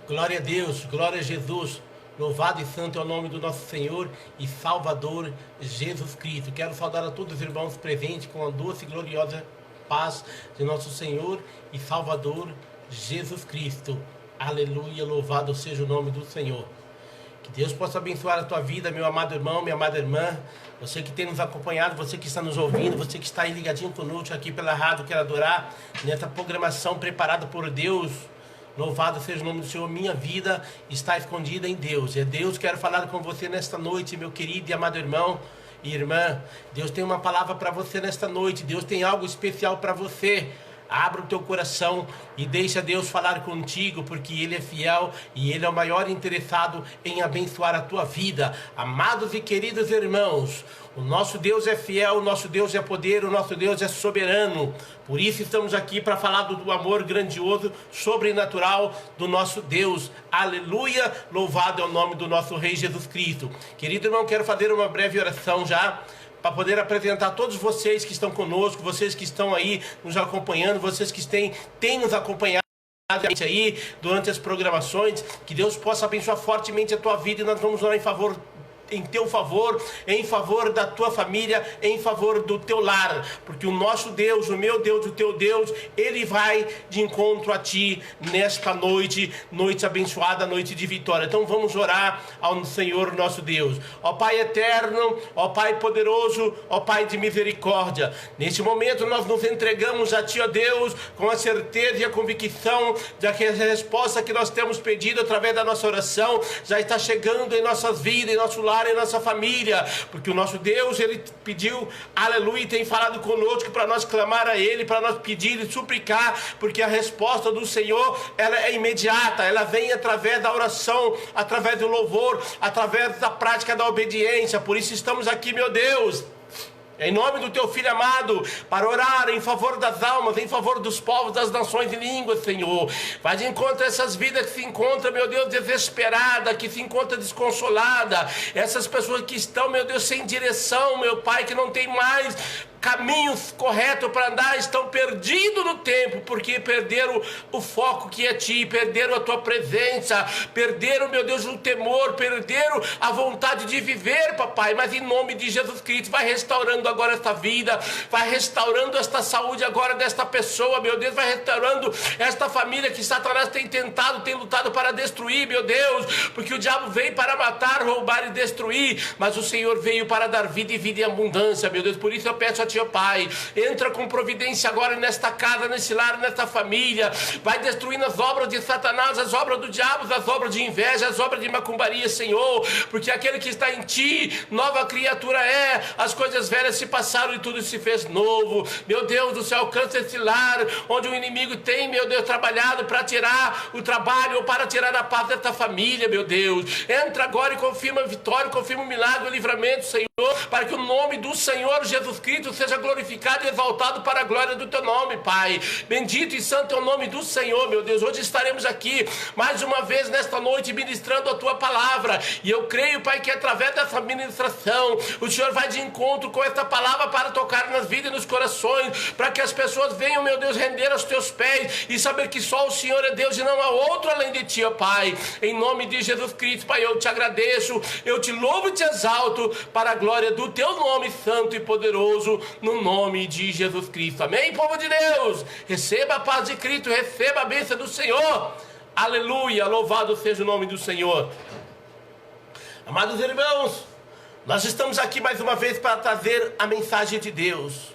Glória a Deus, glória a Jesus. Louvado e santo é o nome do nosso Senhor e Salvador Jesus Cristo. Quero saudar a todos os irmãos presentes com a doce e gloriosa paz de nosso Senhor e Salvador Jesus Cristo. Aleluia, louvado seja o nome do Senhor. Que Deus possa abençoar a tua vida, meu amado irmão, minha amada irmã. Você que tem nos acompanhado, você que está nos ouvindo, você que está aí ligadinho conosco aqui pela Rádio Quero Adorar, nessa programação preparada por Deus. Louvado seja o nome do Senhor. Minha vida está escondida em Deus. É Deus que quero falar com você nesta noite, meu querido e amado irmão e irmã. Deus tem uma palavra para você nesta noite. Deus tem algo especial para você. Abra o teu coração e deixa Deus falar contigo, porque Ele é fiel e Ele é o maior interessado em abençoar a tua vida. Amados e queridos irmãos, o nosso Deus é fiel, o nosso Deus é poder, o nosso Deus é soberano. Por isso estamos aqui para falar do amor grandioso, sobrenatural do nosso Deus. Aleluia, louvado é o nome do nosso Rei Jesus Cristo. Querido irmão, quero fazer uma breve oração já, para poder apresentar todos vocês que estão conosco, vocês que estão aí nos acompanhando, vocês que têm nos acompanhado aí durante as programações. Que Deus possa abençoar fortemente a tua vida, e nós vamos orar em teu favor, em favor da tua família, em favor do teu lar, porque o nosso Deus, o meu Deus, o teu Deus, Ele vai de encontro a ti nesta noite, noite abençoada, noite de vitória. Então vamos orar ao Senhor nosso Deus. Ó Pai eterno, ó Pai poderoso, ó Pai de misericórdia, neste momento nós nos entregamos a ti, ó Deus, com a certeza e a convicção de que a resposta que nós temos pedido através da nossa oração já está chegando em nossas vidas, em nosso lar, em nossa família, porque o nosso Deus, Ele pediu, aleluia, e tem falado conosco para nós clamar a Ele, para nós pedir e suplicar, porque a resposta do Senhor, ela é imediata, ela vem através da oração, através do louvor, através da prática da obediência. Por isso estamos aqui, meu Deus, em nome do teu Filho amado, para orar em favor das almas, em favor dos povos, das nações e línguas, Senhor. Vai de encontro a essas vidas que se encontram, meu Deus, desesperadas, que se encontram desconsoladas, essas pessoas que estão, meu Deus, sem direção, meu Pai, que não tem mais caminhos corretos para andar, estão perdidos no tempo, porque perderam o foco que é ti, perderam a tua presença, perderam, meu Deus, o temor, perderam a vontade de viver, papai. Mas em nome de Jesus Cristo, vai restaurando agora esta vida, vai restaurando esta saúde agora desta pessoa, meu Deus, vai restaurando esta família que Satanás tem tentado, tem lutado para destruir, meu Deus, porque o diabo veio para matar, roubar e destruir, mas o Senhor veio para dar vida e vida em abundância, meu Deus. Por isso eu peço a ti, ó Pai, entra com providência agora nesta casa, nesse lar, nesta família, vai destruindo as obras de Satanás, as obras do diabo, as obras de inveja, as obras de macumbaria, Senhor, porque aquele que está em ti, nova criatura é, as coisas velhas se passaram e tudo se fez novo. Meu Deus do céu, alcança esse lar, onde o inimigo tem, meu Deus, trabalhado para tirar o trabalho ou para tirar a paz desta família, meu Deus. Entra agora e confirma a vitória, confirma o milagre, o livramento, Senhor, para que o nome do Senhor Jesus Cristo seja glorificado e exaltado para a glória do teu nome, Pai. Bendito e santo é o nome do Senhor, meu Deus. Hoje estaremos aqui mais uma vez nesta noite ministrando a tua palavra, e eu creio, Pai, que através dessa ministração o Senhor vai de encontro com esta palavra para tocar nas vidas e nos corações, para que as pessoas venham, meu Deus, render aos teus pés e saber que só o Senhor é Deus e não há outro além de ti, ó Pai. Em nome de Jesus Cristo, Pai, eu te agradeço, eu te louvo e te exalto para a glória do teu nome santo e poderoso, no nome de Jesus Cristo. Amém, povo de Deus? Receba a paz de Cristo, receba a bênção do Senhor. Aleluia, louvado seja o nome do Senhor. Amados irmãos, nós estamos aqui mais uma vez para trazer a mensagem de Deus.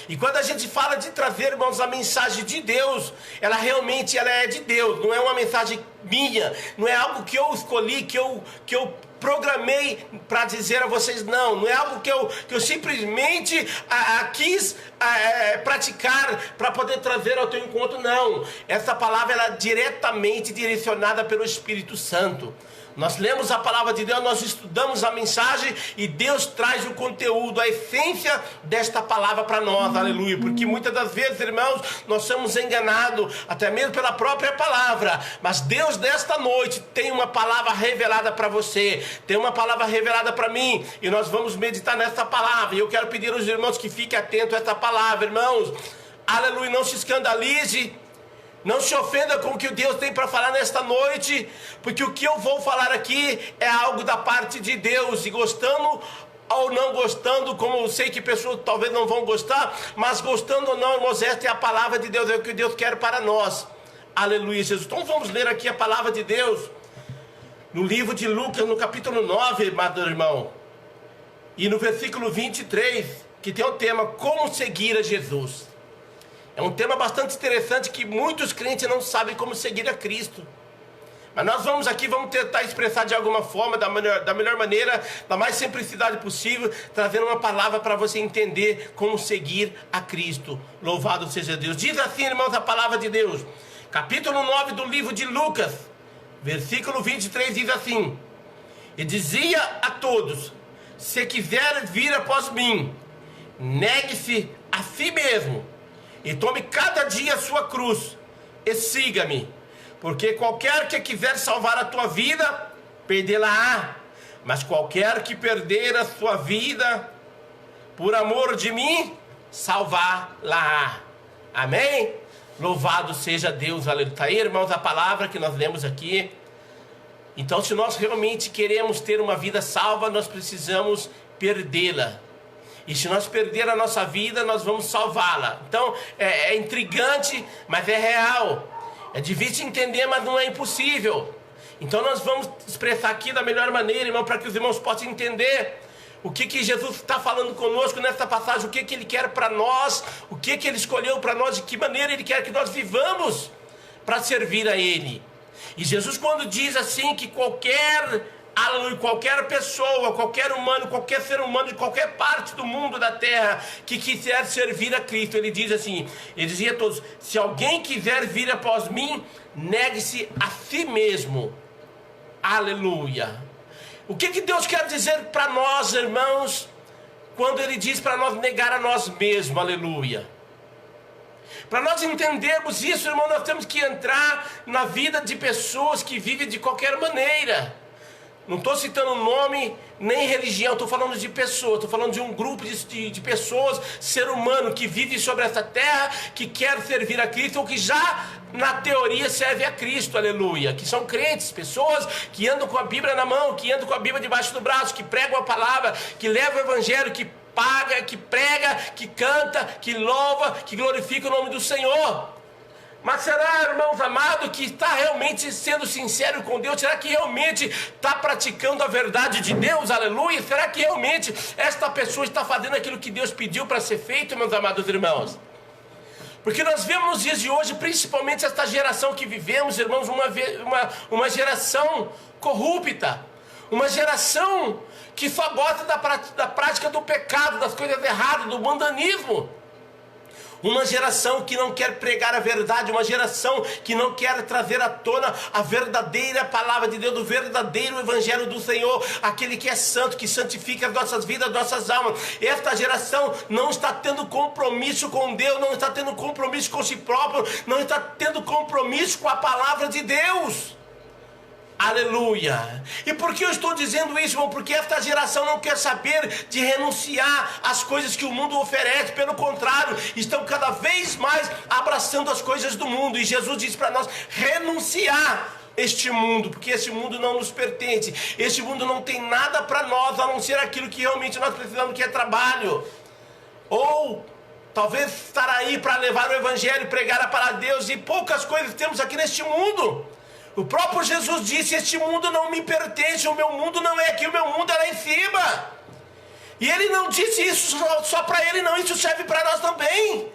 E quando a gente fala de trazer, irmãos, a mensagem de Deus, ela realmente é de Deus, não é uma mensagem minha, não é algo que eu escolhi, que eu programei para dizer a vocês, não é algo que eu simplesmente quis praticar para poder trazer ao teu encontro, não. Essa palavra ela é diretamente direcionada pelo Espírito Santo. Nós lemos a palavra de Deus, nós estudamos a mensagem e Deus traz o conteúdo, a essência desta palavra para nós, aleluia. Porque muitas das vezes, irmãos, nós somos enganados, até mesmo pela própria palavra. Mas Deus desta noite tem uma palavra revelada para você, tem uma palavra revelada para mim, e nós vamos meditar nessa palavra. E eu quero pedir aos irmãos que fiquem atentos a essa palavra, irmãos, aleluia. Não se escandalize, Não se ofenda com o que Deus tem para falar nesta noite, porque o que eu vou falar aqui é algo da parte de Deus, e gostando ou não gostando, como eu sei que pessoas talvez não vão gostar, mas gostando ou não, irmãos, esta é a palavra de Deus, é o que Deus quer para nós. Aleluia, Jesus. Então vamos ler aqui a palavra de Deus, no livro de Lucas, no capítulo 9, amado irmão, e no versículo 23, que tem o tema, como seguir a Jesus. É um tema bastante interessante, que muitos crentes não sabem como seguir a Cristo. Mas nós vamos tentar expressar de alguma forma, da melhor maneira, da mais simplicidade possível, trazendo uma palavra para você entender como seguir a Cristo. Louvado seja Deus. Diz assim, irmãos, a palavra de Deus. Capítulo 9 do livro de Lucas, versículo 23, diz assim: e dizia a todos: se quiser vir após mim, negue-se a si mesmo, e tome cada dia a sua cruz, e siga-me. Porque qualquer que quiser salvar a tua vida, perdê-la-á. Mas qualquer que perder a sua vida, por amor de mim, salvar-la-á. Amém? Louvado seja Deus, aleluia. Está aí, irmãos, a palavra que nós lemos aqui. Então, se nós realmente queremos ter uma vida salva, nós precisamos perdê-la. E se nós perder a nossa vida, nós vamos salvá-la. Então, é intrigante, mas é real. É difícil entender, mas não é impossível. Então nós vamos expressar aqui da melhor maneira, irmão, para que os irmãos possam entender o que Jesus está falando conosco nessa passagem, o que Ele quer para nós, o que Ele escolheu para nós, de que maneira Ele quer que nós vivamos para servir a Ele. E Jesus, quando diz assim que qualquer pessoa, qualquer humano, qualquer ser humano de qualquer parte do mundo, da terra, que quiser servir a Cristo, Ele diz assim, Ele dizia a todos: se alguém quiser vir após mim, negue-se a si mesmo. Aleluia. O que Deus quer dizer para nós, irmãos, quando Ele diz para nós negar a nós mesmos? Aleluia. Para nós entendermos isso, irmão, nós temos que entrar na vida de pessoas que vivem de qualquer maneira. Não estou citando nome nem religião, estou falando de pessoas, estou falando de um grupo de pessoas, ser humano que vive sobre essa terra, que quer servir a Cristo, ou que já na teoria serve a Cristo, aleluia, que são crentes, pessoas que andam com a Bíblia na mão, que andam com a Bíblia debaixo do braço, que pregam a palavra, que levam o Evangelho, que paga, que prega, que canta, que louva, que glorifica o nome do Senhor. Mas será, irmãos amados, que está realmente sendo sincero com Deus? Será que realmente está praticando a verdade de Deus? Aleluia! Será que realmente esta pessoa está fazendo aquilo que Deus pediu para ser feito, meus amados irmãos? Porque nós vemos nos dias de hoje, principalmente esta geração que vivemos, irmãos, uma geração corrupta, uma geração que só gosta da prática do pecado, das coisas erradas, do mundanismo. Uma geração que não quer pregar a verdade, uma geração que não quer trazer à tona a verdadeira palavra de Deus, o verdadeiro evangelho do Senhor, aquele que é santo, que santifica as nossas vidas, as nossas almas. Esta geração não está tendo compromisso com Deus, não está tendo compromisso com si próprio, não está tendo compromisso com a palavra de Deus. Aleluia. E por que eu estou dizendo isso, irmão? Porque esta geração não quer saber de renunciar às coisas que o mundo oferece. Pelo contrário, estão cada vez mais abraçando as coisas do mundo. E Jesus diz para nós renunciar este mundo, porque este mundo não nos pertence. Este mundo não tem nada para nós, a não ser aquilo que realmente nós precisamos, que é trabalho. Ou talvez estar aí para levar o evangelho, pregar a palavra de Deus, e poucas coisas temos aqui neste mundo. O próprio Jesus disse: este mundo não me pertence, o meu mundo não é aqui, o meu mundo é lá em cima. E Ele não disse isso só para Ele, não, isso serve para nós também.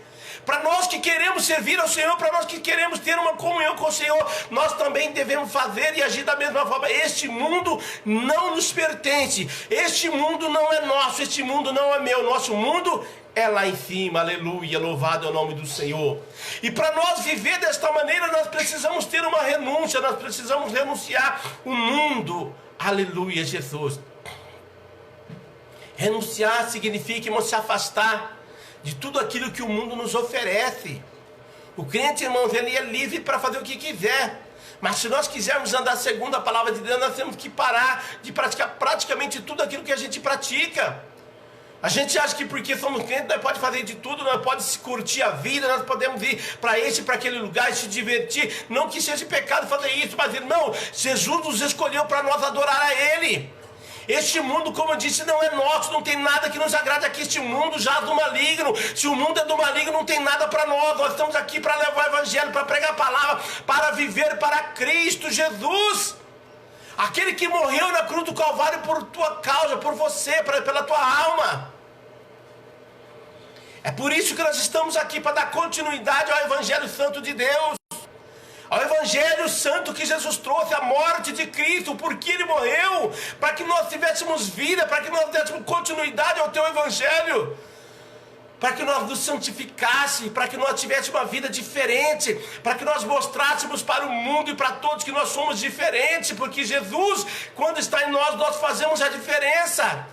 Para nós que queremos servir ao Senhor, para nós que queremos ter uma comunhão com o Senhor, nós também devemos fazer e agir da mesma forma. Este mundo não nos pertence, este mundo não é nosso, este mundo não é meu, nosso mundo é lá em cima, aleluia, louvado é o nome do Senhor. E para nós viver desta maneira, nós precisamos ter uma renúncia, nós precisamos renunciar o mundo, aleluia, Jesus. Renunciar significa, irmão, se afastar de tudo aquilo que o mundo nos oferece. O crente, irmãos, ele é livre para fazer o que quiser. Mas se nós quisermos andar segundo a palavra de Deus, nós temos que parar de praticar praticamente tudo aquilo que a gente pratica. A gente acha que porque somos crentes nós podemos fazer de tudo, nós podemos curtir a vida, nós podemos ir para esse, para aquele lugar e se divertir. Não que seja pecado fazer isso, mas irmão, Jesus nos escolheu para nós adorar a Ele. Este mundo, como eu disse, não é nosso, não tem nada que nos agrade aqui. Este mundo já é do maligno. Se o mundo é do maligno, não tem nada para nós. Nós estamos aqui para levar o evangelho, para pregar a palavra, para viver para Cristo Jesus. Aquele que morreu na cruz do Calvário por tua causa, por você, pela tua alma. É por isso que nós estamos aqui, para dar continuidade ao Evangelho Santo de Deus. Ao Evangelho Santo que Jesus trouxe, a morte de Cristo, porque Ele morreu, para que nós tivéssemos vida, para que nós dessemos continuidade ao Teu Evangelho, para que nós nos santificássemos, para que nós tivéssemos uma vida diferente, para que nós mostrássemos para o mundo e para todos que nós somos diferentes, porque Jesus, quando está em nós, nós fazemos a diferença.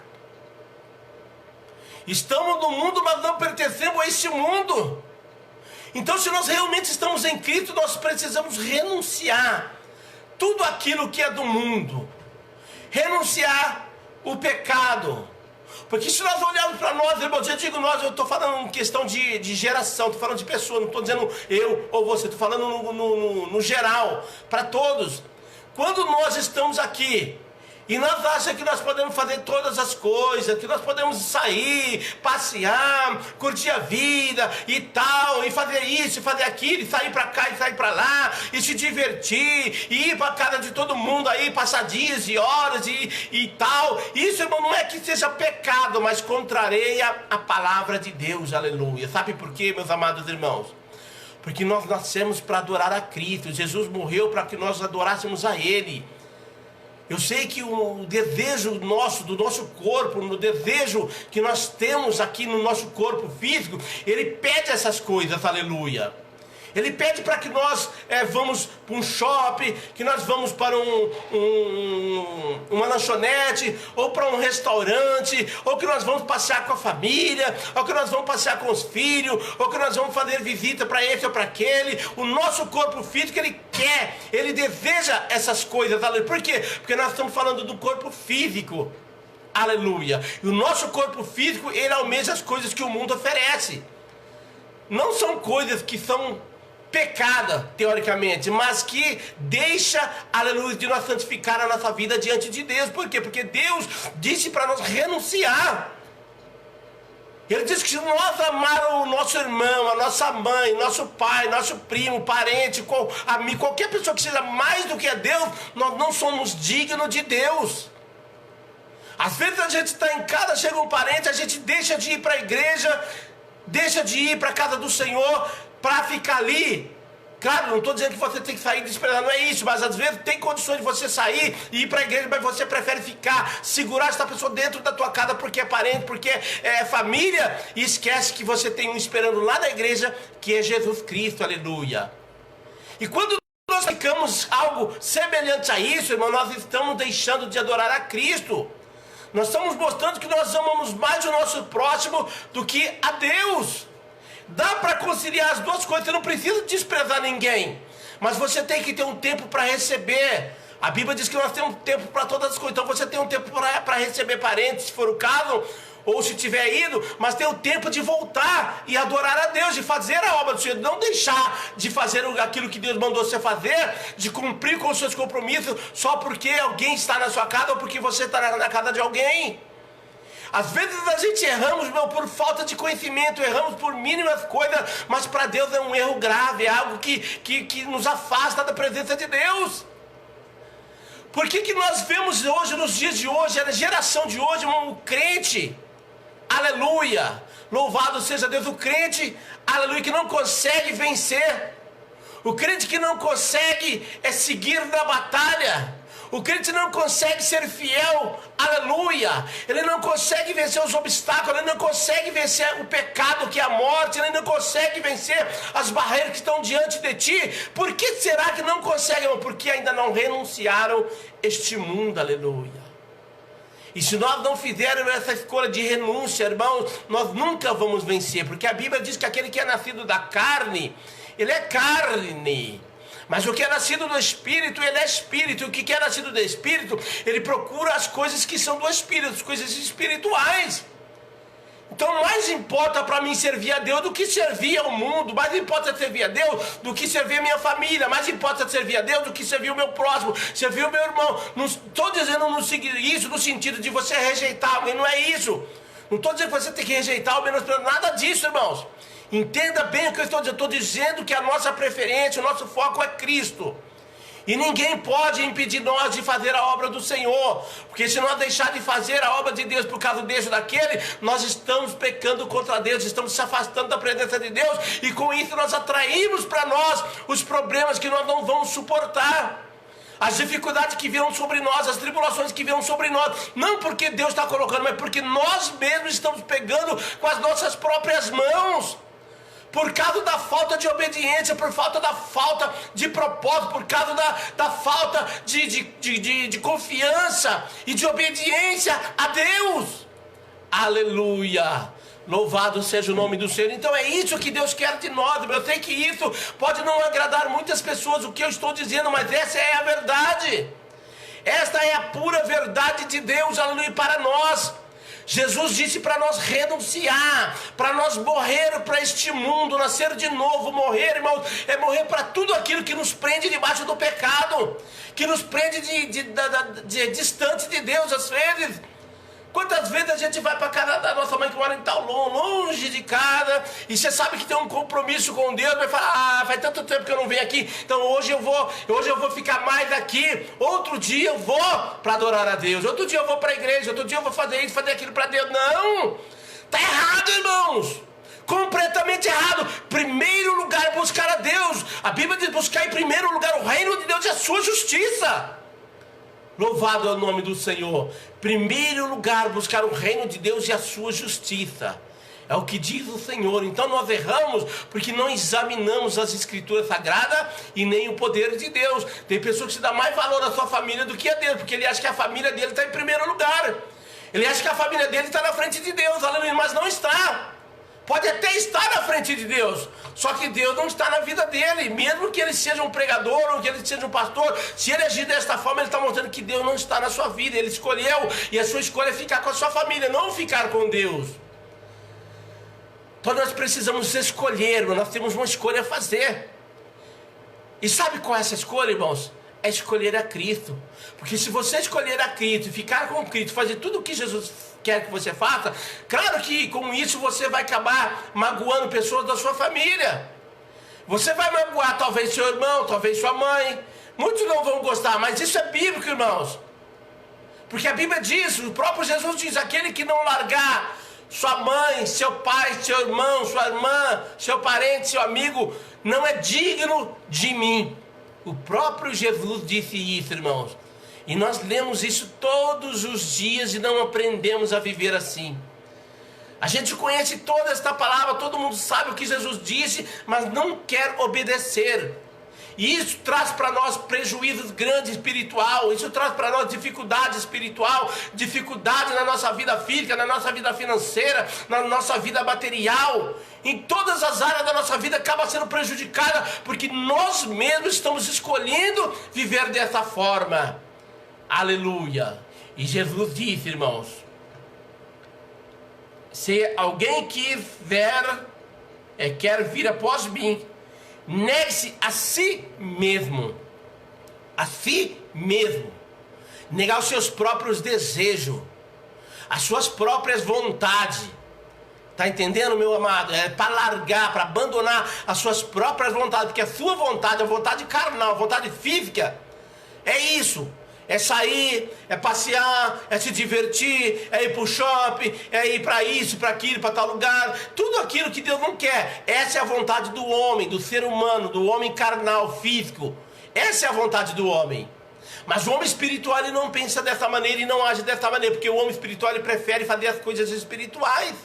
Estamos no mundo, mas não pertencemos a esse mundo. Então, se nós realmente estamos em Cristo, nós precisamos renunciar tudo aquilo que é do mundo, renunciar o pecado. Porque se nós olharmos para nós, irmãos, eu digo nós, eu estou falando em questão de geração, estou falando de pessoa, não estou dizendo eu ou você, estou falando no geral, para todos. Quando nós estamos aqui e nós achamos que nós podemos fazer todas as coisas, que nós podemos sair, passear, curtir a vida e tal, e fazer isso, e fazer aquilo, e sair para cá e sair para lá, e se divertir, e ir para a casa de todo mundo aí, passar dias e horas e tal. Isso, irmão, não é que seja pecado, mas contraria a palavra de Deus, aleluia. Sabe por quê, meus amados irmãos? Porque nós nascemos para adorar a Cristo. Jesus morreu para que nós adorássemos a Ele. Eu sei que o desejo nosso, do nosso corpo, no desejo que nós temos aqui no nosso corpo físico, ele pede essas coisas, aleluia. Ele pede para que nós vamos para um shopping, que nós vamos para uma lanchonete, ou para um restaurante, ou que nós vamos passear com a família, ou que nós vamos passear com os filhos, ou que nós vamos fazer visita para esse ou para aquele. O nosso corpo físico, ele quer, ele deseja essas coisas, aleluia. Por quê? Porque nós estamos falando do corpo físico, aleluia. E o nosso corpo físico, ele almeja as coisas que o mundo oferece. Não são coisas que são pecada, teoricamente, mas que deixa, aleluia, de nós santificar a nossa vida diante de Deus. Por quê? Porque Deus disse para nós renunciar. Ele disse que se nós amarmos o nosso irmão, a nossa mãe, nosso pai, nosso primo, parente, amigo, qualquer pessoa que seja mais do que a Deus, nós não somos dignos de Deus. Às vezes a gente está em casa, chega um parente, a gente deixa de ir para a igreja, deixa de ir para a casa do Senhor, para ficar ali. Claro, não estou dizendo que você tem que sair desprezando, não é isso, mas às vezes tem condições de você sair e ir para a igreja, mas você prefere ficar, segurar essa pessoa dentro da tua casa porque é parente, porque é família, e esquece que você tem um esperando lá na igreja, que é Jesus Cristo, aleluia. E quando nós ficamos algo semelhante a isso, irmão, nós estamos deixando de adorar a Cristo. Nós estamos mostrando que nós amamos mais o nosso próximo do que a Deus. Dá para conciliar as duas coisas, você não precisa desprezar ninguém, mas você tem que ter um tempo para receber. A Bíblia diz que nós temos tempo para todas as coisas, então você tem um tempo para receber parentes, se for o caso, ou se tiver ido, mas tem o tempo de voltar e adorar a Deus, de fazer a obra do Senhor, não deixar de fazer aquilo que Deus mandou você fazer, de cumprir com os seus compromissos, só porque alguém está na sua casa ou porque você está na casa de alguém. Às vezes a gente erramos, meu, por falta de conhecimento, erramos por mínimas coisas, mas para Deus é um erro grave, é algo que nos afasta da presença de Deus. Por que nós vemos hoje, nos dias de hoje, na geração de hoje, um crente, aleluia, louvado seja Deus, o crente, aleluia, que não consegue vencer, o crente que não consegue seguir na batalha, o crente não consegue ser fiel, aleluia, ele não consegue vencer os obstáculos, ele não consegue vencer o pecado que é a morte, ele não consegue vencer as barreiras que estão diante de ti. Por que será que não consegue, irmão? Porque ainda não renunciaram este mundo, aleluia. E se nós não fizermos essa escolha de renúncia, irmãos, nós nunca vamos vencer, porque a Bíblia diz que aquele que é nascido da carne, ele é carne. Mas o que é nascido do Espírito, ele é Espírito. E o que é nascido do Espírito, ele procura as coisas que são do Espírito, as coisas espirituais. Então mais importa para mim servir a Deus do que servir ao mundo. Mais importa servir a Deus do que servir a minha família. Mais importa servir a Deus do que servir o meu próximo, servir o meu irmão. Não estou dizendo isso no sentido de você rejeitar alguém, não é isso. Não estou dizendo que você tem que rejeitar ou menosprezar, nada disso, irmãos. Entenda bem o que eu estou dizendo. Eu estou dizendo que a nossa preferência, o nosso foco é Cristo. E ninguém pode impedir nós de fazer a obra do Senhor. Porque se nós deixar de fazer a obra de Deus por causa desse ou daquele, nós estamos pecando contra Deus, estamos se afastando da presença de Deus. E com isso nós atraímos para nós os problemas que nós não vamos suportar. As dificuldades que virão sobre nós, as tribulações que virão sobre nós. Não porque Deus está colocando, mas porque nós mesmos estamos pegando com as nossas próprias mãos. Por causa da falta de obediência, por falta da falta de propósito, por causa da falta de confiança e de obediência a Deus. Aleluia! Louvado seja o nome do Senhor. Então é isso que Deus quer de nós. Eu sei que isso pode não agradar muitas pessoas, o que eu estou dizendo, mas essa é a verdade. Esta é a pura verdade de Deus, aleluia, para nós. Jesus disse para nós renunciar, para nós morrer para este mundo, nascer de novo. Morrer, irmãos, é morrer para tudo aquilo que nos prende debaixo do pecado, que nos prende distante de Deus às vezes. Quantas vezes a gente vai para casa da nossa mãe que mora em tal longe de casa, e você sabe que tem um compromisso com Deus, vai falar, faz tanto tempo que eu não venho aqui, então hoje eu vou ficar mais aqui, outro dia eu vou para adorar a Deus, outro dia eu vou para a igreja, outro dia eu vou fazer isso, fazer aquilo para Deus. Não, está errado, irmãos, completamente errado. Primeiro lugar é buscar a Deus. A Bíblia diz buscar em primeiro lugar o reino de Deus e a sua justiça. Louvado é o nome do Senhor. Primeiro lugar, buscar o reino de Deus e a sua justiça. É o que diz o Senhor. Então nós erramos porque não examinamos as escrituras sagradas e nem o poder de Deus. Tem pessoas que se dão mais valor à sua família do que a Deus, porque ele acha que a família dele está em primeiro lugar. Ele acha que a família dele está na frente de Deus, aleluia, mas não está. Pode até estar na frente de Deus, só que Deus não está na vida dele. Mesmo que ele seja um pregador ou que ele seja um pastor, se ele agir desta forma, ele está mostrando que Deus não está na sua vida. Ele escolheu, e a sua escolha é ficar com a sua família, não ficar com Deus. Então nós precisamos escolher, nós temos uma escolha a fazer. E sabe qual é essa escolha, irmãos? É escolher a Cristo. Porque se você escolher a Cristo e ficar com Cristo, fazer tudo o que Jesus quer que você faça, claro que com isso você vai acabar magoando pessoas da sua família. Você vai magoar talvez seu irmão, talvez sua mãe. Muitos não vão gostar, mas isso é bíblico, irmãos. Porque a Bíblia diz, o próprio Jesus diz, aquele que não largar sua mãe, seu pai, seu irmão, sua irmã, seu parente, seu amigo, não é digno de mim. O próprio Jesus disse isso, irmãos. E nós lemos isso todos os dias e não aprendemos a viver assim. A gente conhece toda esta palavra, todo mundo sabe o que Jesus disse, mas não quer obedecer. E isso traz para nós prejuízos grandes espiritual, isso traz para nós dificuldade espiritual, dificuldade na nossa vida física, na nossa vida financeira, na nossa vida material. Em todas as áreas da nossa vida acaba sendo prejudicada, porque nós mesmos estamos escolhendo viver dessa forma. Aleluia. E Jesus disse, irmãos, se alguém quer vir após mim, negue-se a si mesmo. A si mesmo. Negar os seus próprios desejos, as suas próprias vontades. Está entendendo, meu amado? É para largar, para abandonar as suas próprias vontades. Porque a sua vontade, a vontade carnal, a vontade física, é isso. É sair, é passear, é se divertir, é ir para o shopping, é ir para isso, para aquilo, para tal lugar. Tudo aquilo que Deus não quer. Essa é a vontade do homem, do ser humano, do homem carnal, físico. Essa é a vontade do homem. Mas o homem espiritual ele não pensa dessa maneira e não age dessa maneira. Porque o homem espiritual ele prefere fazer as coisas espirituais.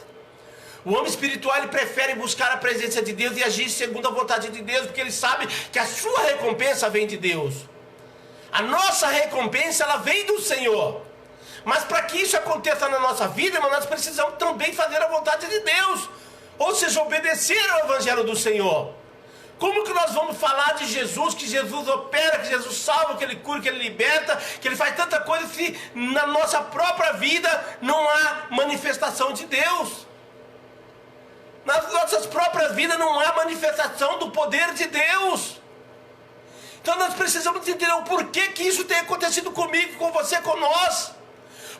O homem espiritual ele prefere buscar a presença de Deus e agir segundo a vontade de Deus. Porque ele sabe que a sua recompensa vem de Deus. A nossa recompensa, ela vem do Senhor. Mas para que isso aconteça na nossa vida, irmão, nós precisamos também fazer a vontade de Deus. Ou seja, obedecer ao Evangelho do Senhor. Como que nós vamos falar de Jesus, que Jesus opera, que Jesus salva, que Ele cura, que Ele liberta, que Ele faz tanta coisa, se na nossa própria vida não há manifestação de Deus? nas nossas próprias vidas não há manifestação do poder de Deus. Então nós precisamos entender o porquê que isso tem acontecido comigo, com você, com nós.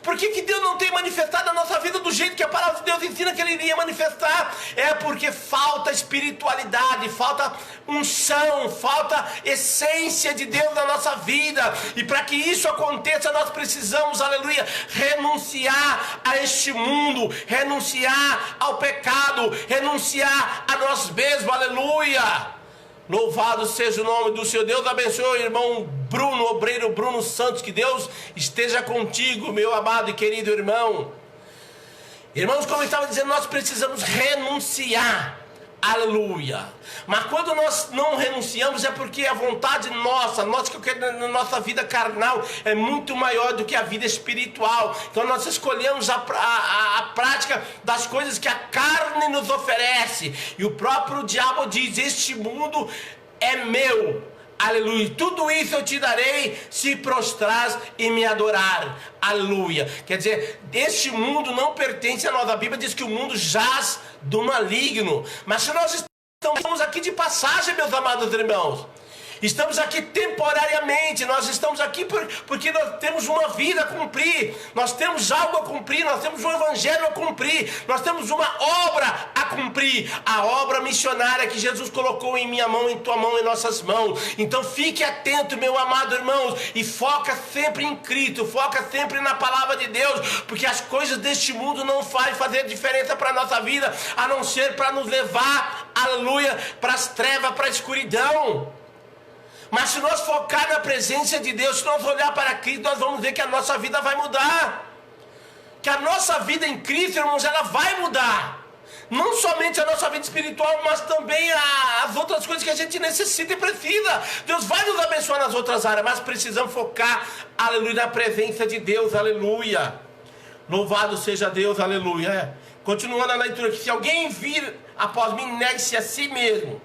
Por que Deus não tem manifestado na nossa vida do jeito que a palavra de Deus ensina que Ele iria manifestar? É porque falta espiritualidade, falta unção, falta essência de Deus na nossa vida. E para que isso aconteça, nós precisamos, aleluia, renunciar a este mundo, renunciar ao pecado, renunciar a nós mesmos, aleluia. Louvado seja o nome do Senhor. Deus abençoe o irmão Bruno, obreiro Bruno Santos. Que Deus esteja contigo, meu amado e querido irmão. Irmãos, como eu estava dizendo, nós precisamos renunciar. Aleluia. Mas quando nós não renunciamos é porque a vontade nossa que queremos na nossa vida carnal é muito maior do que a vida espiritual. Então nós escolhemos a prática das coisas que a carne nos oferece. E o próprio diabo diz: este mundo é meu. Aleluia. Tudo isso eu te darei se prostrares e me adorar. Aleluia. Quer dizer, este mundo não pertence a nós. A Bíblia diz que o mundo jaz do maligno. Mas se nós estamos aqui de passagem, meus amados irmãos, estamos aqui temporariamente, nós estamos aqui porque nós temos uma vida a cumprir, nós temos algo a cumprir, nós temos um evangelho a cumprir, nós temos uma obra a cumprir, a obra missionária que Jesus colocou em minha mão, em tua mão, em nossas mãos. Então fique atento, meu amado irmão, e foca sempre em Cristo, foca sempre na palavra de Deus, porque as coisas deste mundo não fazem fazer diferença para a nossa vida, a não ser para nos levar, aleluia, para as trevas, para a escuridão. Mas se nós focar na presença de Deus, se nós olhar para Cristo, nós vamos ver que a nossa vida vai mudar. Que a nossa vida em Cristo, irmãos, ela vai mudar. Não somente a nossa vida espiritual, mas também as outras coisas que a gente necessita e precisa. Deus vai nos abençoar nas outras áreas, mas precisamos focar, aleluia, na presença de Deus, aleluia. Louvado seja Deus, aleluia. Continuando a leitura, que se alguém vir após mim, negue-se a si mesmo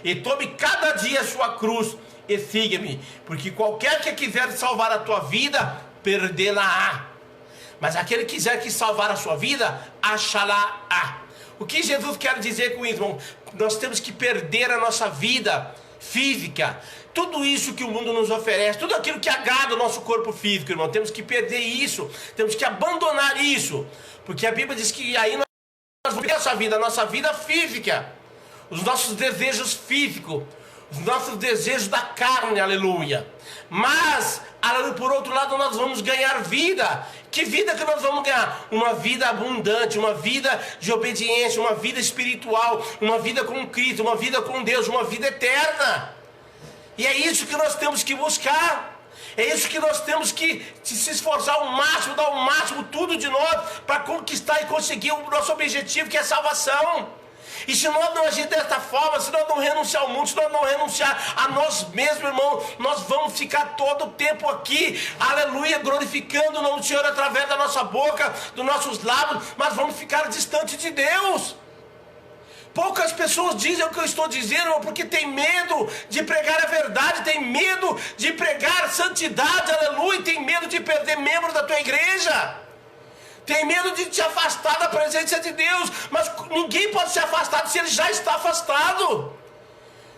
e tome cada dia a sua cruz e siga-me, porque qualquer que quiser salvar a tua vida, perdê-la-á, mas aquele que quiser que salvar a sua vida, achá-la-á. O que Jesus quer dizer com isso, irmão? Nós temos que perder a nossa vida física, tudo isso que o mundo nos oferece, tudo aquilo que agrada o nosso corpo físico, irmão, temos que perder isso, temos que abandonar isso, porque a Bíblia diz que aí nós vamos ver a nossa vida física, os nossos desejos físicos, os nossos desejos da carne, aleluia. Mas, por outro lado, nós vamos ganhar vida. Que vida que nós vamos ganhar? Uma vida abundante, uma vida de obediência, uma vida espiritual, uma vida com Cristo, uma vida com Deus, uma vida eterna. E é isso que nós temos que buscar. É isso que nós temos que se esforçar ao máximo, dar o máximo tudo de nós para conquistar e conseguir o nosso objetivo, que é a salvação. E se nós não agir dessa forma, se nós não renunciar ao mundo, se nós não renunciar a nós mesmos, irmão, nós vamos ficar todo o tempo aqui, aleluia, glorificando o nome do Senhor através da nossa boca, dos nossos lábios, mas vamos ficar distante de Deus. Poucas pessoas dizem o que eu estou dizendo, irmão, porque tem medo de pregar a verdade, tem medo de pregar santidade, aleluia, tem medo de perder membros da tua igreja. Tem medo de te afastar da presença de Deus. Mas ninguém pode ser afastado se ele já está afastado.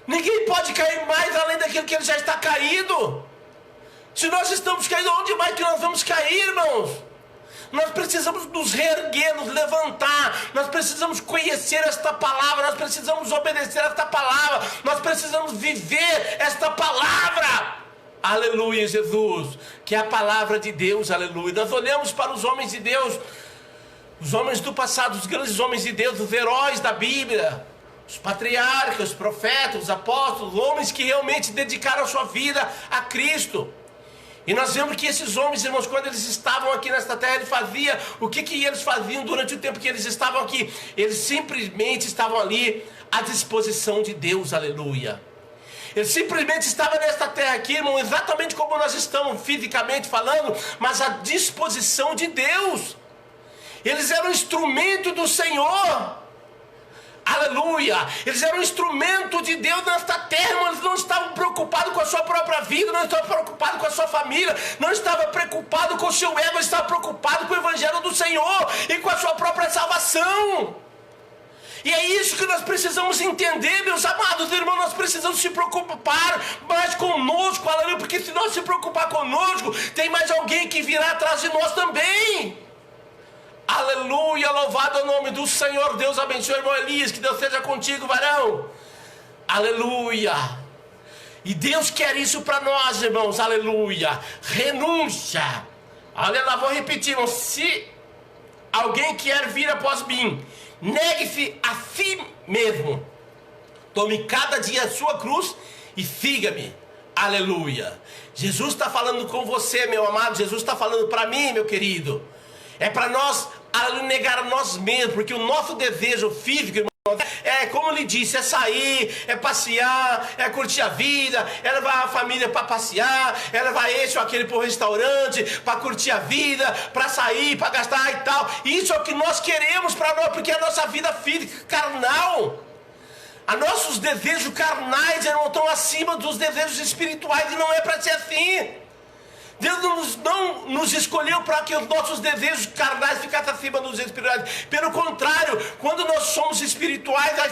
Ninguém pode cair mais além daquilo que ele já está caído. Se nós estamos caídos, onde mais que nós vamos cair, irmãos? Nós precisamos nos reerguer, nos levantar. Nós precisamos conhecer esta palavra. Nós precisamos obedecer esta palavra. Nós precisamos viver esta palavra. Aleluia, Jesus, que é a palavra de Deus, aleluia. Nós olhamos para os homens de Deus, os homens do passado, os grandes homens de Deus, os heróis da Bíblia, os patriarcas, os profetas, os apóstolos, homens que realmente dedicaram a sua vida a Cristo. E nós vemos que esses homens, irmãos, quando eles estavam aqui nesta terra, o que eles faziam durante o tempo que eles estavam aqui? Eles simplesmente estavam ali à disposição de Deus, aleluia. Ele simplesmente estava nesta terra aqui, irmão, exatamente como nós estamos fisicamente falando, mas à disposição de Deus. Eles eram instrumento do Senhor. Aleluia. Eles eram instrumento de Deus nesta terra, mas eles não estavam preocupados com a sua própria vida, não estavam preocupados com a sua família, não estavam preocupados com o seu ego, eles estavam preocupados com o evangelho do Senhor e com a sua própria salvação. E é isso que nós precisamos entender, meus amados irmãos. Nós precisamos se preocupar mais conosco, aleluia, porque se nós se preocupar conosco, tem mais alguém que virá atrás de nós também. Aleluia, louvado é o nome do Senhor. Deus abençoe, irmão Elias, que Deus seja contigo, varão. Aleluia. E Deus quer isso para nós, irmãos, aleluia. Renúncia. Aleluia, vou repetir, irmãos. Se alguém quer vir após mim, negue-se a si mesmo, tome cada dia a sua cruz e siga-me. Aleluia. Jesus está falando com você, meu amado. Jesus está falando para mim, meu querido. É para nós negar a nós mesmos, porque o nosso desejo físico, irmão, como lhe disse, é sair, é passear, é curtir a vida, é levar a família para passear, é levar esse ou aquele para o restaurante, para curtir a vida, para sair, para gastar e tal. Isso é o que nós queremos para nós, porque é a nossa vida física, carnal. Os nossos desejos carnais, irmão, estão acima dos desejos espirituais, e não é para ser assim. Deus não nos escolheu para que os nossos desejos carnais ficassem acima dos espirituais. Pelo contrário, quando nós somos espirituais, a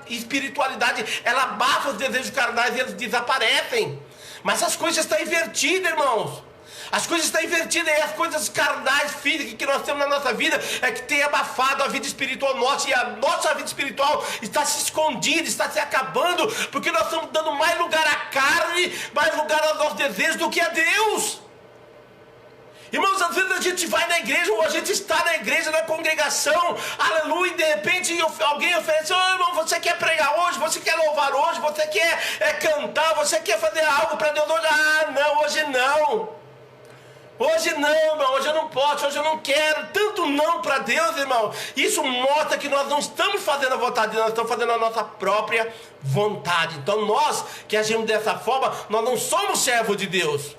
espiritualidade, ela abafa os desejos carnais e eles desaparecem. Mas as coisas estão invertidas, irmãos. As coisas estão invertidas, e as coisas carnais, físicas que nós temos na nossa vida é que tem abafado a vida espiritual nossa, e a nossa vida espiritual está se escondida, está se acabando, porque nós estamos dando mais lugar à carne, mais lugar aos nossos desejos do que a Deus. Irmãos, às vezes a gente vai na igreja, ou a gente está na igreja, na congregação, aleluia, e de repente alguém oferece: ô irmão, você quer pregar hoje, você quer louvar hoje, você quer cantar, você quer fazer algo para Deus hoje? Ah, não, hoje não. Hoje não, irmão, hoje eu não posso, hoje eu não quero. Tanto não para Deus, irmão. Isso mostra que nós não estamos fazendo a vontade de Deus, nós estamos fazendo a nossa própria vontade. Então nós que agimos dessa forma, nós não somos servos de Deus.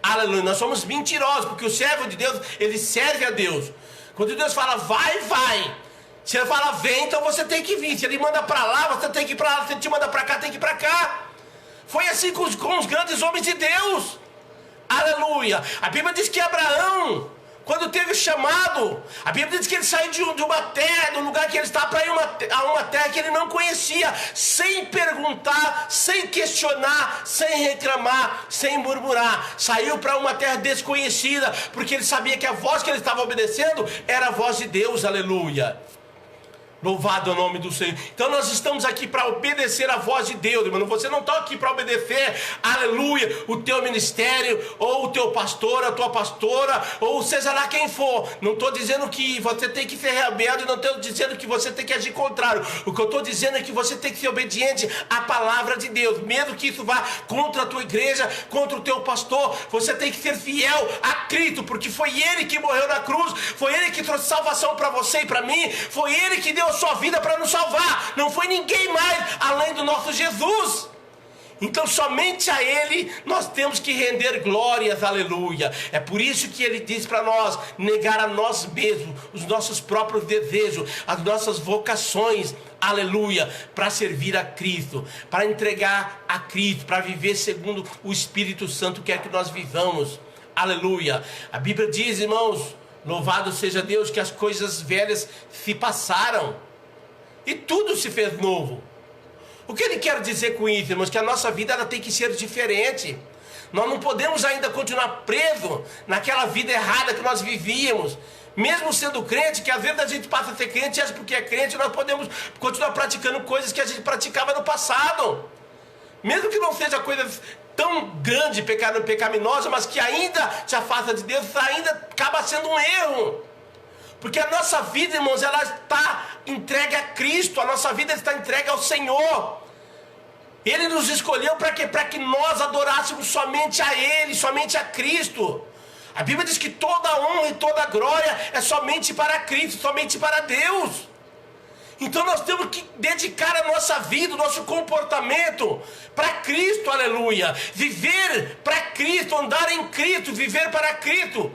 Aleluia, nós somos mentirosos, porque o servo de Deus, ele serve a Deus. Quando Deus fala vai, vai. Se ele fala vem, então você tem que vir. Se ele manda para lá, você tem que ir para lá. Se ele te manda para cá, tem que ir para cá. Foi assim com os grandes homens de Deus. Aleluia. A Bíblia diz que Abraão, quando teve o chamado, a Bíblia diz que ele saiu de uma terra, do lugar que ele estava, para ir a uma terra que ele não conhecia, sem perguntar, sem questionar, sem reclamar, sem murmurar. Saiu para uma terra desconhecida, porque ele sabia que a voz que ele estava obedecendo era a voz de Deus. Aleluia. Louvado é o nome do Senhor. Então nós estamos aqui para obedecer a voz de Deus, irmão. Você não está aqui para obedecer, aleluia, o teu ministério, ou o teu pastor, a tua pastora, ou seja lá quem for. Não estou dizendo que você tem que ser rebelde, não estou dizendo que você tem que agir contrário. O que eu estou dizendo é que você tem que ser obediente à palavra de Deus. Mesmo que isso vá contra a tua igreja, contra o teu pastor, você tem que ser fiel a Cristo, porque foi Ele que morreu na cruz, foi Ele que trouxe salvação para você e para mim, foi Ele que deu sua vida para nos salvar, não foi ninguém mais além do nosso Jesus. Então somente a Ele nós temos que render glórias, aleluia. É por isso que Ele diz para nós negar a nós mesmos, os nossos próprios desejos, as nossas vocações, aleluia, para servir a Cristo, para entregar a Cristo, para viver segundo o Espírito Santo quer que nós vivamos, aleluia. A Bíblia diz, irmãos, louvado seja Deus, que as coisas velhas se passaram e tudo se fez novo. O que ele quer dizer com isso, irmãos? Que a nossa vida ela tem que ser diferente. Nós não podemos ainda continuar presos naquela vida errada que nós vivíamos. Mesmo sendo crente, que às vezes a gente passa a ser crente, e acha porque é crente, nós podemos continuar praticando coisas que a gente praticava no passado. Mesmo que não seja coisas tão grande, pecaminosa, mas que ainda te afasta de Deus, isso ainda acaba sendo um erro. Porque a nossa vida, irmãos, ela está entregue a Cristo, a nossa vida está entregue ao Senhor. Ele nos escolheu para quê? Para que nós adorássemos somente a Ele, somente a Cristo. A Bíblia diz que toda honra e toda glória é somente para Cristo, somente para Deus. Então nós temos que dedicar a nossa vida, o nosso comportamento para Cristo, aleluia. Viver para Cristo, andar em Cristo, viver para Cristo.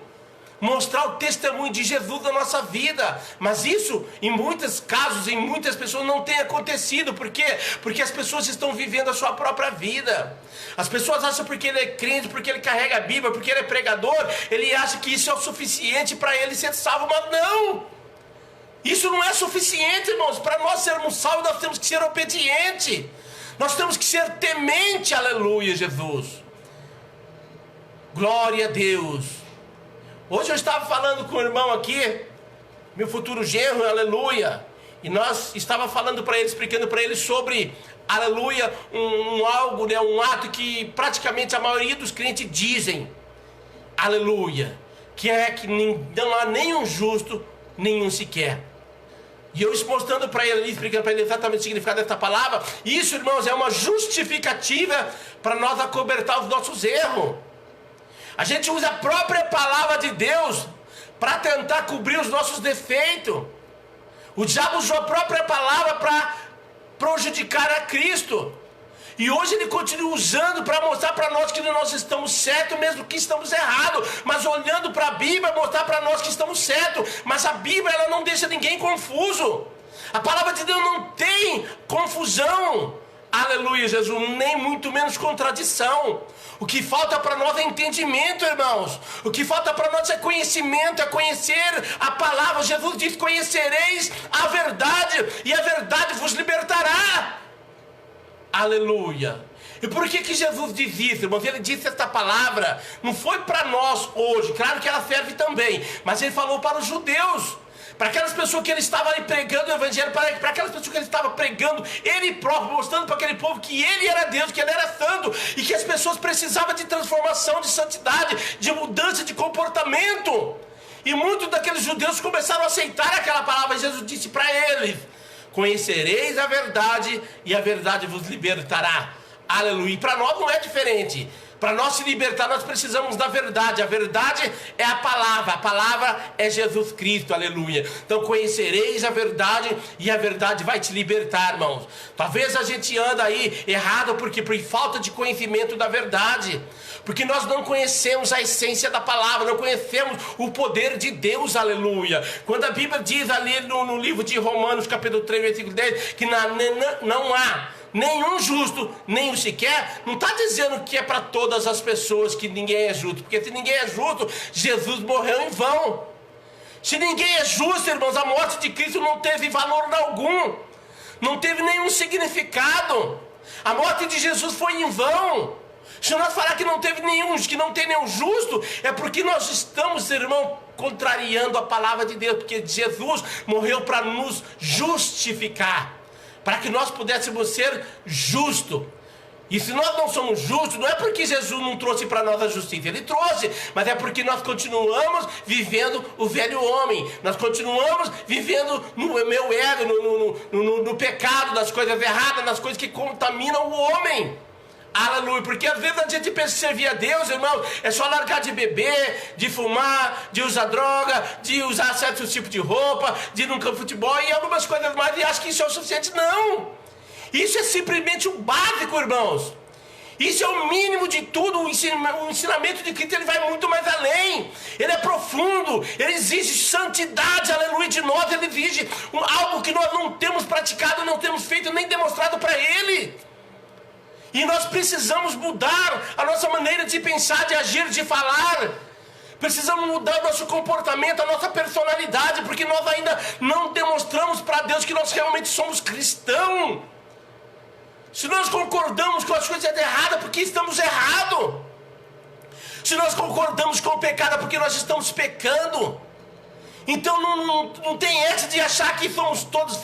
Mostrar o testemunho de Jesus na nossa vida. Mas isso, em muitos casos, em muitas pessoas não tem acontecido. Por quê? Porque as pessoas estão vivendo a sua própria vida. As pessoas acham porque ele é crente, porque ele carrega a Bíblia, porque ele é pregador, ele acha que isso é o suficiente para ele ser salvo. Mas não! Isso não é suficiente, irmãos. Para nós sermos salvos, nós temos que ser obedientes. Nós temos que ser temente, aleluia, Jesus. Glória a Deus. Hoje eu estava falando com o irmão aqui, meu futuro genro, aleluia. E nós estava falando para ele, explicando para ele sobre, aleluia, algo, né, um ato que praticamente a maioria dos crentes dizem, aleluia, que é que não há nenhum justo, nenhum sequer. E eu mostrando para ele, explicando para ele exatamente o significado dessa palavra. Isso, irmãos, é uma justificativa para nós acobertar os nossos erros. A gente usa a própria palavra de Deus para tentar cobrir os nossos defeitos. O diabo usou a própria palavra para prejudicar a Cristo. E hoje ele continua usando para mostrar para nós que nós estamos certos, mesmo que estamos errados. Mas olhando para a Bíblia, mostrar para nós que estamos certos. Mas a Bíblia, ela não deixa ninguém confuso. A palavra de Deus não tem confusão. Aleluia, Jesus, nem muito menos contradição. O que falta para nós é entendimento, irmãos. O que falta para nós é conhecimento, é conhecer a palavra. Jesus diz: conhecereis a verdade, e a verdade vos libertará. Aleluia. E por que Jesus diz isso, irmãos? Ele disse esta palavra, não foi para nós hoje, claro que ela serve também, mas ele falou para os judeus, para aquelas pessoas que ele estava ali pregando o evangelho, para aquelas pessoas que ele estava pregando, ele próprio, mostrando para aquele povo que ele era Deus, que ele era santo, e que as pessoas precisavam de transformação, de santidade, de mudança de comportamento. E muitos daqueles judeus começaram a aceitar aquela palavra, e Jesus disse para eles: conhecereis a verdade, e a verdade vos libertará. Aleluia. E para nós não é diferente. Para nós se libertar, nós precisamos da verdade. A verdade é a palavra é Jesus Cristo, aleluia. Então conhecereis a verdade, e a verdade vai te libertar, irmãos. Talvez a gente anda aí errado, porque por falta de conhecimento da verdade, porque nós não conhecemos a essência da palavra, não conhecemos o poder de Deus, aleluia. Quando a Bíblia diz ali no livro de Romanos, capítulo 3, versículo 10, que não há nenhum justo, nenhum sequer, não está dizendo que é para todas as pessoas, que ninguém é justo, porque se ninguém é justo, Jesus morreu em vão. Se ninguém é justo, irmãos, a morte de Cristo não teve valor algum, não teve nenhum significado. A morte de Jesus foi em vão. Se nós falar que não tem nenhum justo, é porque nós estamos, irmão, contrariando a palavra de Deus, porque Jesus morreu para nos justificar, para que nós pudéssemos ser justos. E se nós não somos justos, não é porque Jesus não trouxe para nós a justiça, ele trouxe, mas é porque nós continuamos vivendo o velho homem, nós continuamos vivendo no meu ego, no pecado, nas coisas erradas, nas coisas que contaminam o homem. Aleluia, porque às vezes a gente pensa que servir a Deus, irmão, é só largar de beber, de fumar, de usar droga, de usar certos tipos de roupa, de ir num campo de futebol e algumas coisas mais, e acho que isso é o suficiente. Não, isso é simplesmente o básico, irmãos. Isso é o mínimo de tudo. O ensinamento de Cristo, ele vai muito mais além, ele é profundo, ele exige santidade, aleluia, de nós. Ele exige algo que nós não temos praticado, não temos feito, nem demonstrado para ele. E nós precisamos mudar a nossa maneira de pensar, de agir, de falar. Precisamos mudar o nosso comportamento, a nossa personalidade, porque nós ainda não demonstramos para Deus que nós realmente somos cristãos. Se nós concordamos com as coisas erradas, porque estamos errados. Se nós concordamos com o pecado, porque nós estamos pecando. Então não tem essa de achar que somos todos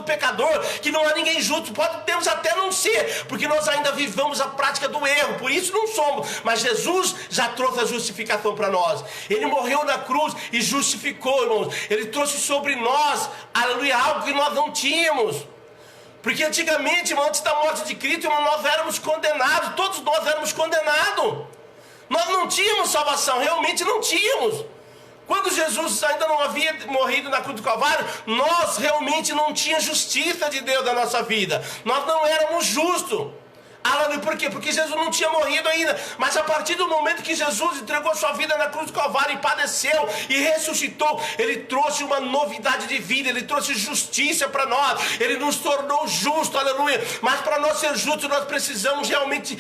pecadores, que não há ninguém justo. Podemos até não ser, porque nós ainda vivemos a prática do erro, por isso não somos. Mas Jesus já trouxe a justificação para nós. Ele morreu na cruz e justificou, irmãos. Ele trouxe sobre nós, aleluia, algo que nós não tínhamos. Porque antigamente, irmão, antes da morte de Cristo, irmão, nós éramos condenados, todos nós éramos condenados. Nós não tínhamos salvação, realmente não tínhamos. Quando Jesus ainda não havia morrido na cruz do Calvário, nós realmente não tínhamos justiça de Deus na nossa vida. Nós não éramos justos. Aleluia, por quê? Porque Jesus não tinha morrido ainda, mas a partir do momento que Jesus entregou sua vida na cruz do Calvário e padeceu e ressuscitou, ele trouxe uma novidade de vida, ele trouxe justiça para nós, ele nos tornou justos, aleluia. Mas para nós ser justos, nós precisamos realmente,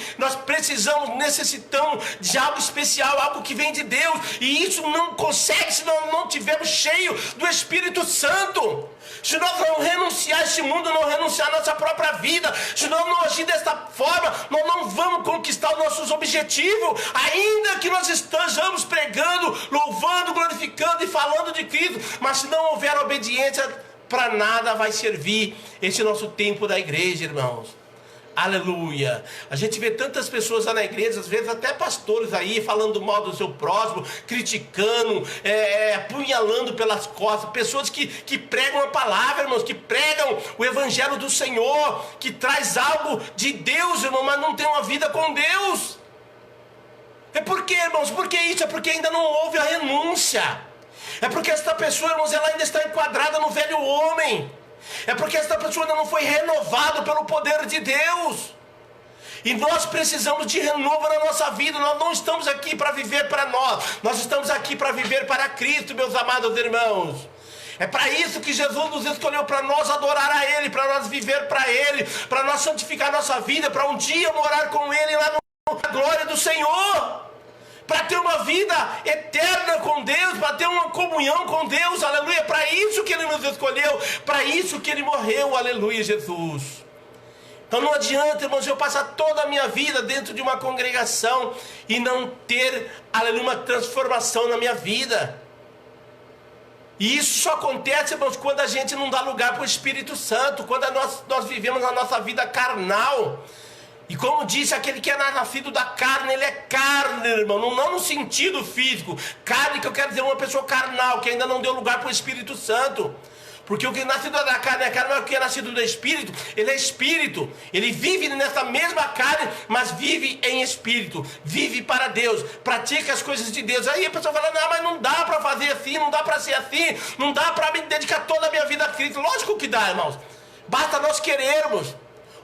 necessitamos de algo especial, algo que vem de Deus, e isso não consegue se nós não estivermos cheios do Espírito Santo. Se nós não renunciar a este mundo, não renunciar a nossa própria vida, se nós não agir desta forma, nós não vamos conquistar os nossos objetivos, ainda que nós estejamos pregando, louvando, glorificando e falando de Cristo, mas se não houver obediência, para nada vai servir esse nosso tempo da igreja, irmãos. Aleluia. A gente vê tantas pessoas lá na igreja, às vezes até pastores aí falando mal do seu próximo, criticando, apunhalando pelas costas, pessoas que pregam a palavra, irmãos, que pregam o evangelho do Senhor, que traz algo de Deus, irmão, mas não tem uma vida com Deus. É por quê, irmãos? Por que isso? É porque ainda não houve a renúncia. É porque esta pessoa, irmãos, ela ainda está enquadrada no velho homem. É porque esta pessoa ainda não foi renovada pelo poder de Deus. E nós precisamos de renovo na nossa vida. Nós não estamos aqui para viver para nós estamos aqui para viver para Cristo, meus amados irmãos. É para isso que Jesus nos escolheu, para nós adorar a Ele, para nós viver para Ele, para nós santificar nossa vida, para um dia morar com Ele lá na glória do Senhor, para ter uma vida eterna com Deus, para ter uma comunhão com Deus, aleluia. É para isso que Ele nos escolheu, para isso que Ele morreu, aleluia, Jesus. Então não adianta, irmãos, eu passar toda a minha vida dentro de uma congregação e não ter, aleluia, uma transformação na minha vida. E isso só acontece, irmãos, quando a gente não dá lugar para o Espírito Santo, quando nós vivemos a nossa vida carnal. E como disse, aquele que é nascido da carne, ele é carne, irmão, não no sentido físico. Carne, que eu quero dizer, uma pessoa carnal, que ainda não deu lugar para o Espírito Santo. Porque o que é nascido da carne é carne, mas o que é nascido do Espírito, ele é Espírito. Ele vive nessa mesma carne, mas vive em Espírito. Vive para Deus, pratica as coisas de Deus. Aí a pessoa fala, não, mas não dá para fazer assim, não dá para ser assim, não dá para me dedicar toda a minha vida a Cristo. Lógico que dá, irmãos. Basta nós querermos.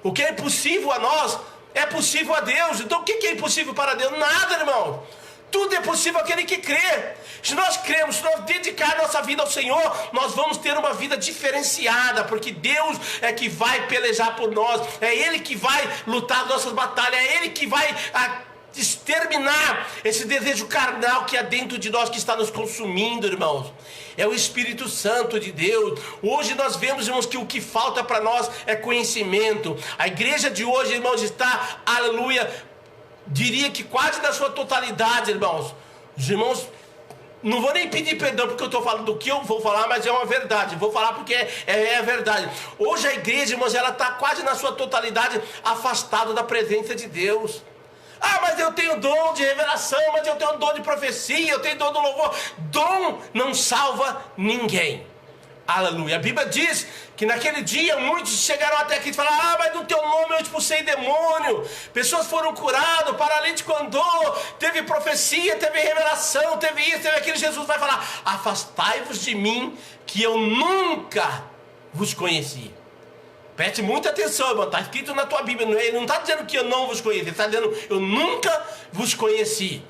O que é impossível a nós é possível a Deus. Então o que é impossível para Deus? Nada, irmão. Tudo é possível àquele que crê. Se nós cremos, se nós dedicarmos nossa vida ao Senhor, nós vamos ter uma vida diferenciada, porque Deus é que vai pelejar por nós, é Ele que vai lutar as nossas batalhas, é Ele que vai exterminar esse desejo carnal que há dentro de nós, que está nos consumindo, irmãos. É o Espírito Santo de Deus. Hoje nós vemos, irmãos, que o que falta para nós é conhecimento. A igreja de hoje, irmãos, está, aleluia, diria que quase na sua totalidade, irmãos. Os irmãos, não vou nem pedir perdão porque eu estou falando do que eu vou falar, mas é uma verdade. Vou falar porque é verdade. Hoje a igreja, irmãos, ela está quase na sua totalidade afastada da presença de Deus. Ah, mas eu tenho dom de revelação, mas eu tenho dom de profecia, eu tenho dom do louvor. Dom não salva ninguém. Aleluia. A Bíblia diz que naquele dia muitos chegaram até aqui e falaram, ah, mas no teu nome eu expulsei demônio. Pessoas foram curadas, paralítico andou, teve profecia, teve revelação, teve isso, teve aquilo. Jesus vai falar, afastai-vos de mim, que eu nunca vos conheci. Preste muita atenção, irmão, está escrito na tua Bíblia, ele não está dizendo que eu não vos conheci, ele está dizendo, eu nunca vos conheci.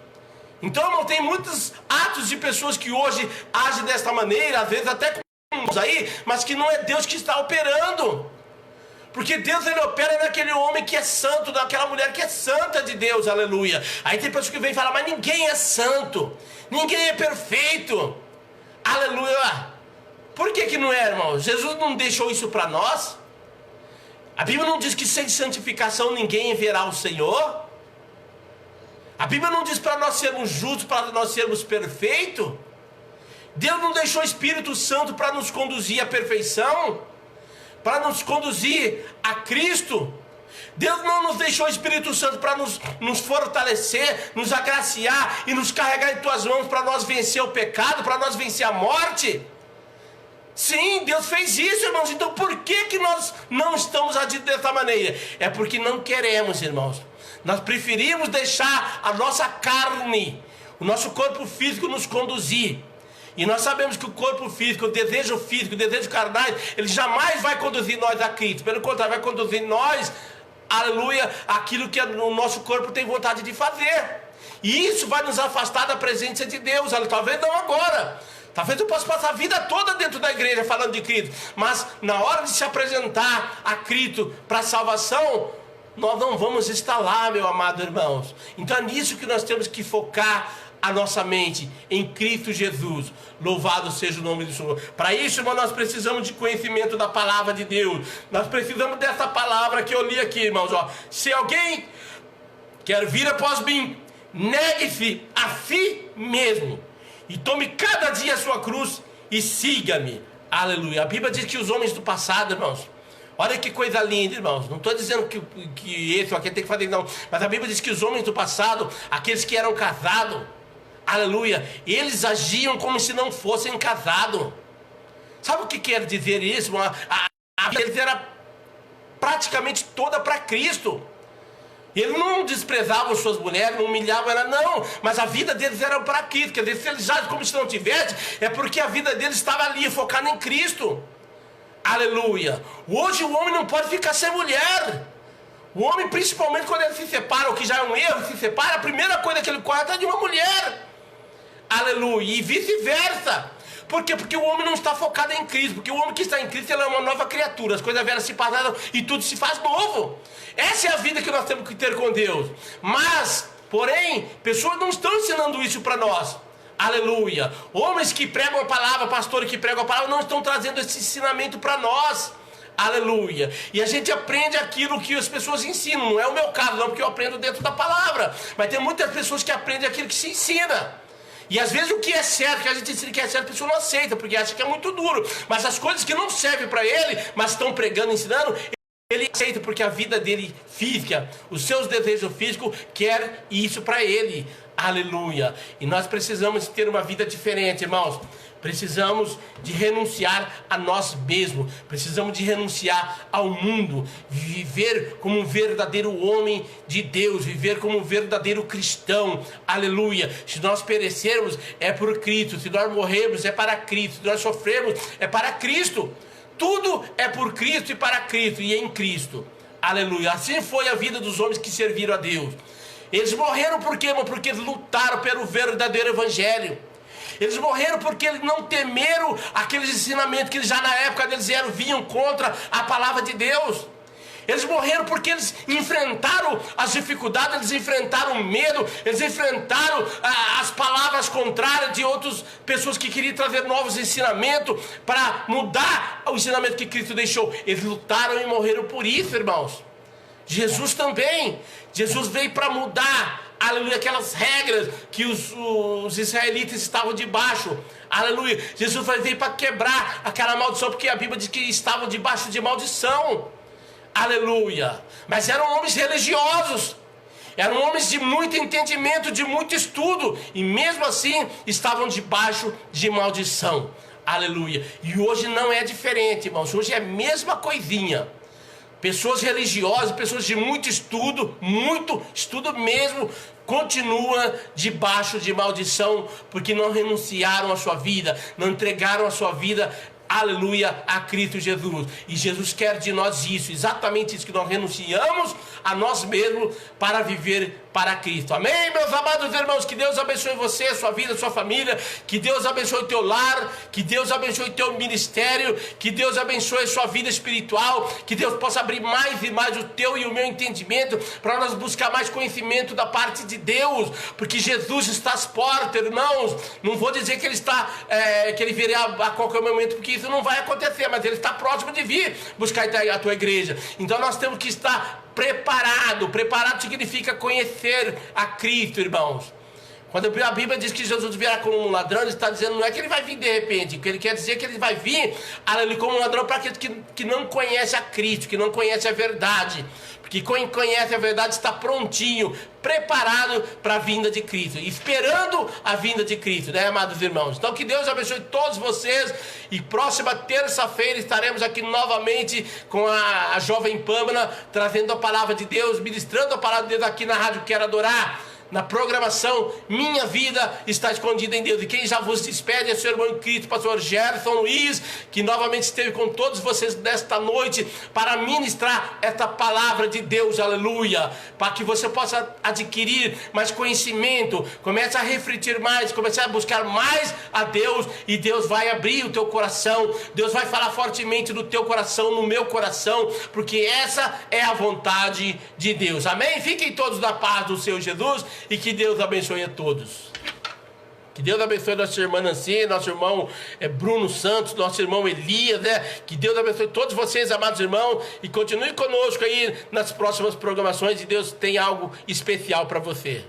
Então, irmão, tem muitos atos de pessoas que hoje agem desta maneira, às vezes até com aí, mas que não é Deus que está operando. Porque Deus, ele opera naquele homem que é santo, naquela mulher que é santa de Deus, aleluia. Aí tem pessoas que vêm falar, mas ninguém é santo, ninguém é perfeito, aleluia. Por que não é, irmão? Jesus não deixou isso para nós? A Bíblia não diz que sem santificação ninguém verá o Senhor? A Bíblia não diz para nós sermos justos, para nós sermos perfeitos? Deus não deixou o Espírito Santo para nos conduzir à perfeição? Para nos conduzir a Cristo? Deus não nos deixou o Espírito Santo para nos fortalecer, nos agraciar e nos carregar em tuas mãos para nós vencer o pecado, para nós vencer a morte? Sim, Deus fez isso, irmãos. Então por que nós não estamos agindo dessa maneira? É porque não queremos, irmãos. Nós preferimos deixar a nossa carne, o nosso corpo físico nos conduzir. E nós sabemos que o corpo físico, o desejo carnal, ele jamais vai conduzir nós a Cristo. Pelo contrário, vai conduzir nós aleluia, aquilo que o nosso corpo tem vontade de fazer. E isso vai nos afastar da presença de Deus. Talvez não agora. Talvez eu possa passar a vida toda dentro da igreja falando de Cristo, mas na hora de se apresentar a Cristo para a salvação, nós não vamos estar lá, meu amado irmãos. Então é nisso que nós temos que focar a nossa mente, em Cristo Jesus. Louvado seja o nome do Senhor. Para isso, irmão, nós precisamos de conhecimento da palavra de Deus. Nós precisamos dessa palavra que eu li aqui, irmãos. Se alguém quer vir após mim, negue-se a si mesmo e tome cada dia a sua cruz e siga-me. Aleluia. A Bíblia diz que os homens do passado, irmãos, olha que coisa linda, irmãos. Não estou dizendo que esse aqui tem que fazer, não. Mas a Bíblia diz que os homens do passado, aqueles que eram casados, aleluia, eles agiam como se não fossem casados. Sabe o que quer dizer isso? A vida deles era praticamente toda para Cristo. Eles não desprezavam suas mulheres, não humilhavam ela, não. Mas a vida deles era para Cristo. Quer dizer, se eles agem como se não tivessem, é porque a vida deles estava ali, focada em Cristo. Aleluia. Hoje o homem não pode ficar sem mulher. O homem, principalmente quando ele se separa, o que já é um erro, se separa, a primeira coisa que ele corre é de uma mulher. Aleluia. E vice-versa. Por quê? Porque o homem não está focado em Cristo. Porque o homem que está em Cristo, ele é uma nova criatura. As coisas velhas se passaram e tudo se faz novo. Essa é a vida que nós temos que ter com Deus. Mas, porém, pessoas não estão ensinando isso para nós. Aleluia. Homens que pregam a palavra, pastores que pregam a palavra, não estão trazendo esse ensinamento para nós. Aleluia. E a gente aprende aquilo que as pessoas ensinam. Não é o meu caso, não, porque eu aprendo dentro da palavra. Mas tem muitas pessoas que aprendem aquilo que se ensina. E às vezes o que é certo, que a gente ensina que é certo, a pessoa não aceita, porque acha que é muito duro. Mas as coisas que não servem para ele, mas estão pregando, ensinando, ele aceita, porque a vida dele física, os seus desejos físicos, quer isso para ele. Aleluia. E nós precisamos ter uma vida diferente, irmãos. Precisamos de renunciar a nós mesmos. Precisamos de renunciar ao mundo. Viver como um verdadeiro homem de Deus. Viver como um verdadeiro cristão. Aleluia. Se nós perecermos, é por Cristo. Se nós morrermos, é para Cristo. Se nós sofrermos, é para Cristo. Tudo é por Cristo e para Cristo e em Cristo. Aleluia. Assim foi a vida dos homens que serviram a Deus. Eles morreram por quê, irmão? Porque eles lutaram pelo verdadeiro evangelho. Eles morreram porque eles não temeram aqueles ensinamentos que eles já na época deles vinham contra a palavra de Deus. Eles morreram porque eles enfrentaram as dificuldades, eles enfrentaram o medo, eles enfrentaram as palavras contrárias de outras pessoas que queriam trazer novos ensinamentos para mudar o ensinamento que Cristo deixou. Eles lutaram e morreram por isso, irmãos. Jesus também. Jesus veio para mudar, aleluia, aquelas regras que os israelitas estavam debaixo. Aleluia. Jesus veio para quebrar aquela maldição, porque a Bíblia diz que estavam debaixo de maldição. Aleluia. Mas eram homens religiosos. Eram homens de muito entendimento, de muito estudo. E mesmo assim estavam debaixo de maldição. Aleluia. E hoje não é diferente, irmãos. Hoje é a mesma coisinha. Pessoas religiosas, pessoas de muito estudo mesmo, continuam debaixo de maldição, porque não renunciaram à sua vida, não entregaram a sua vida, aleluia, a Cristo Jesus. E Jesus quer de nós isso, exatamente isso, que nós renunciamos a nós mesmos para viver para Cristo. Amém, meus amados irmãos? Que Deus abençoe você, a sua vida, a sua família. Que Deus abençoe o teu lar. Que Deus abençoe o teu ministério. Que Deus abençoe a sua vida espiritual. Que Deus possa abrir mais e mais o teu e o meu entendimento, para nós buscar mais conhecimento da parte de Deus. Porque Jesus está às portas, irmãos. Não vou dizer que ele está que ele virá a qualquer momento, porque isso não vai acontecer, mas ele está próximo de vir buscar a tua igreja. Então nós temos que estar preparado. Preparado significa conhecer a Cristo, irmãos. Quando a Bíblia diz que Jesus virá como um ladrão, ele está dizendo, não é que ele vai vir de repente, o que ele quer dizer é que ele vai vir como um ladrão para aqueles que não conhecem a Cristo, que não conhecem a verdade. Porque quem conhece a verdade está prontinho, preparado para a vinda de Cristo, esperando a vinda de Cristo, né, amados irmãos? Então que Deus abençoe todos vocês, e próxima terça-feira estaremos aqui novamente com a jovem Pâmela, trazendo a palavra de Deus, ministrando a palavra de Deus aqui na Rádio Quero Adorar. na programação, minha vida está escondida em Deus. E quem já vos despede é seu irmão em Cristo, pastor Gerson Luiz, que novamente esteve com todos vocês nesta noite para ministrar esta palavra de Deus, aleluia, para que você possa adquirir mais conhecimento, comece a refletir mais, comece a buscar mais a Deus, e Deus vai abrir o teu coração, Deus vai falar fortemente no teu coração, no meu coração, porque essa é a vontade de Deus, amém? Fiquem todos na paz do Senhor Jesus, e que Deus abençoe a todos. Que Deus abençoe nossa irmã Nancy, nosso irmão Bruno Santos, nosso irmão Elias, né? Que Deus abençoe todos vocês, amados irmãos, e continue conosco aí nas próximas programações, e Deus tem algo especial para você.